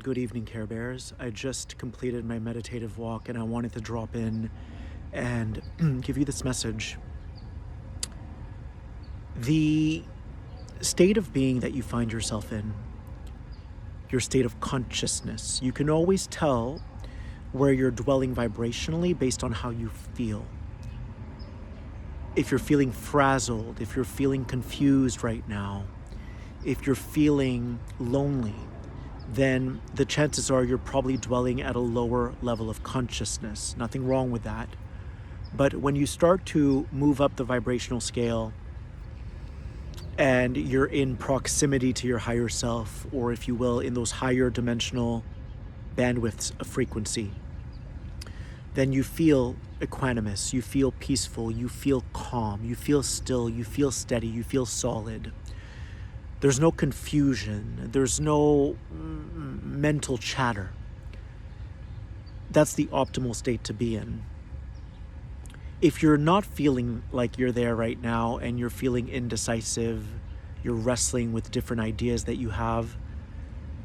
Good evening, Care Bears. I just completed my meditative walk and I wanted to drop in and give you this message. The state of being that you find yourself in, your state of consciousness, you can always tell where you're dwelling vibrationally based on how you feel. If you're feeling frazzled, if you're feeling confused right now, if you're feeling lonely, then the chances are you're probably dwelling at a lower level of consciousness. Nothing wrong with that. But when you start to move up the vibrational scale and you're in proximity to your higher self, or if you will, in those higher dimensional bandwidths of frequency, then you feel equanimous, you feel peaceful, you feel calm, you feel still, you feel steady, you feel solid. There's no confusion. There's no mental chatter. That's the optimal state to be in. If you're not feeling like you're there right now and you're feeling indecisive, you're wrestling with different ideas that you have,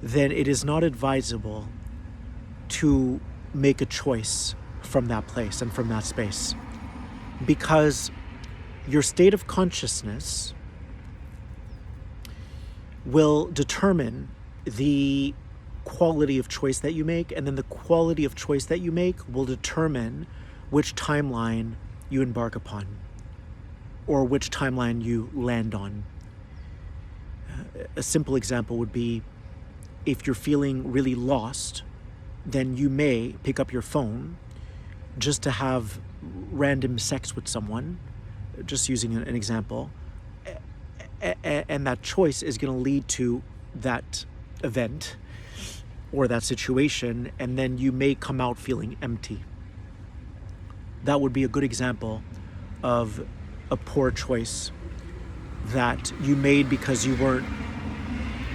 then it is not advisable to make a choice from that place and from that space, because your state of consciousness will determine the quality of choice that you make, and then the quality of choice that you make will determine which timeline you embark upon or which timeline you land on. A simple example would be, if you're feeling really lost, then you may pick up your phone just to have random sex with someone, just using an example. And that choice is going to lead to that event or that situation, and then you may come out feeling empty. That would be a good example of a poor choice that you made because you weren't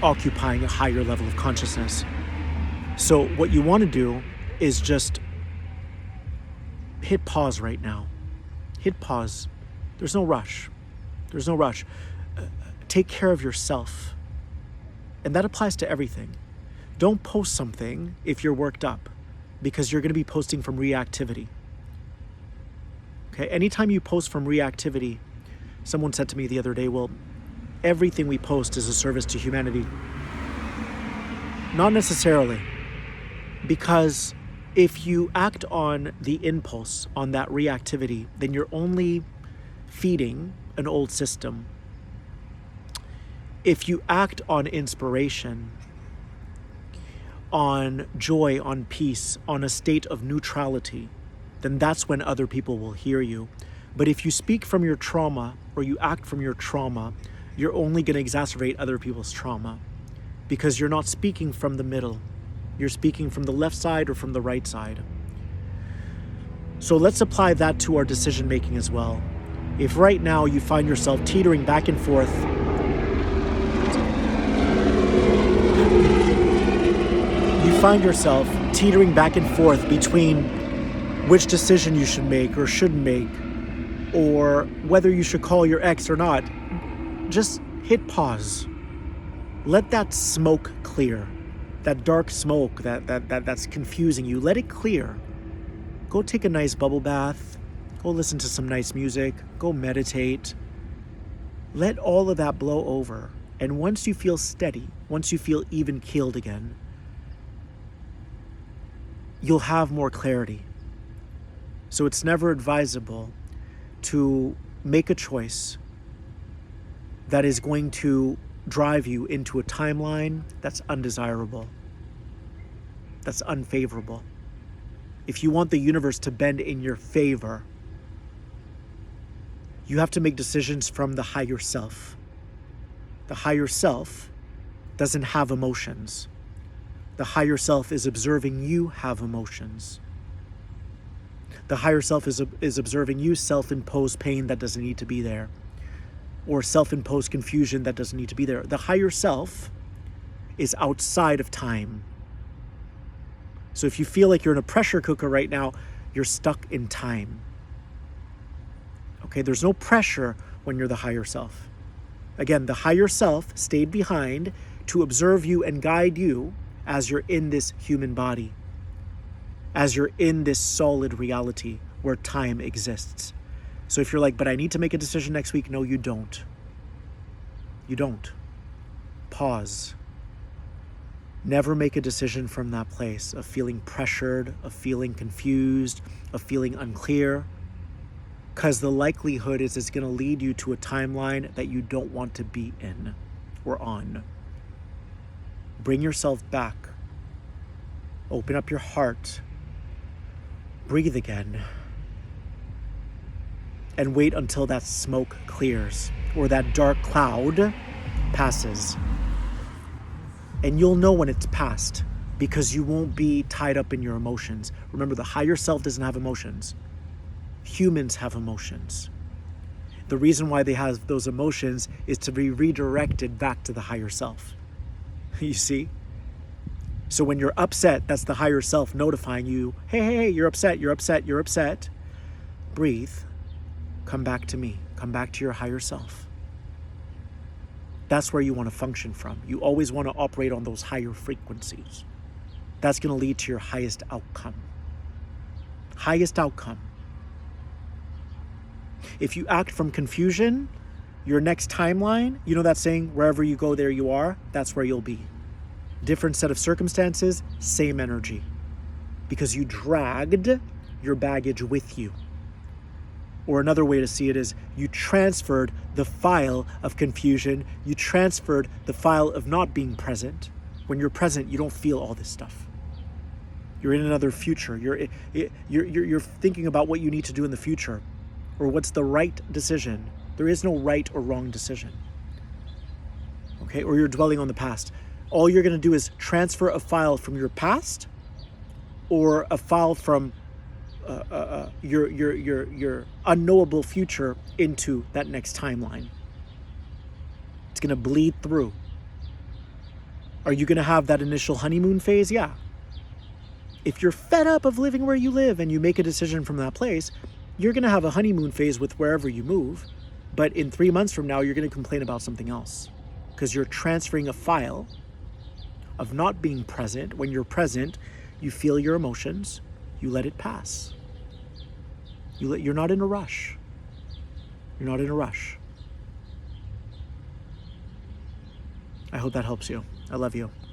occupying a higher level of consciousness. So what you want to do is just hit pause right now. Hit pause. There's no rush. There's no rush. Take care of yourself. And that applies to everything. Don't post something if you're worked up, because you're going to be posting from reactivity. Okay? Anytime you post from reactivity, someone said to me the other day, well, everything we post is a service to humanity. Not necessarily. Because if you act on the impulse, on that reactivity, then you're only feeding an old system. If you act on inspiration, on joy, on peace, on a state of neutrality, then that's when other people will hear you. But if you speak from your trauma or you act from your trauma, you're only going to exacerbate other people's trauma, because you're not speaking from the middle. You're speaking from the left side or from the right side. So let's apply that to our decision making as well. If right now you find yourself teetering back and forth, between which decision you should make or shouldn't make, or whether you should call your ex or not, just hit pause. Let that smoke clear. That dark smoke that's confusing you, let it clear. Go take a nice bubble bath. Go listen to some nice music. Go meditate. Let all of that blow over. And once you feel steady, once you feel even keeled again, you'll have more clarity. So it's never advisable to make a choice that is going to drive you into a timeline that's undesirable, that's unfavorable. If you want the universe to bend in your favor, you have to make decisions from the higher self. The higher self doesn't have emotions. The higher self is observing you have emotions. The higher self is observing you self-impose pain that doesn't need to be there, or self-imposed confusion that doesn't need to be there. The higher self is outside of time. So if you feel like you're in a pressure cooker right now, you're stuck in time. Okay, there's no pressure when you're the higher self. Again, the higher self stayed behind to observe you and guide you as you're in this human body, as you're in this solid reality where time exists. So if you're like, but I need to make a decision next week, no, you don't. You don't. Pause. Never make a decision from that place of feeling pressured, of feeling confused, of feeling unclear, because the likelihood is it's going to lead you to a timeline that you don't want to be in or on. Bring yourself back. Open up your heart. Breathe again. And wait until that smoke clears or that dark cloud passes. And you'll know when it's passed because you won't be tied up in your emotions. Remember, the higher self doesn't have emotions. Humans have emotions. The reason why they have those emotions is to be redirected back to the higher self. You see? So when you're upset, that's the higher self notifying you, hey, you're upset, you're upset, you're upset. Breathe. Come back to me. Come back to your higher self. That's where you want to function from. You always want to operate on those higher frequencies. That's going to lead to your highest outcome. Highest outcome. If you act from confusion, your next timeline, you know that saying, wherever you go, there you are, that's where you'll be. Different set of circumstances, same energy. Because you dragged your baggage with you. Or another way to see it is you transferred the file of confusion. You transferred the file of not being present. When you're present, you don't feel all this stuff. You're in another future. You're thinking about what you need to do in the future or what's the right decision. There is no right or wrong decision. Okay? Or you're dwelling on the past. All you're going to do is transfer a file from your past or a file from your unknowable future into that next timeline. It's going to bleed through. Are you going to have that initial honeymoon phase? Yeah. If you're fed up of living where you live and you make a decision from that place, you're going to have a honeymoon phase with wherever you move. But in 3 months from now, you're going to complain about something else because you're transferring a file of not being present. When you're present, you feel your emotions, you let it pass. You're not in a rush. You're not in a rush. I hope that helps you. I love you.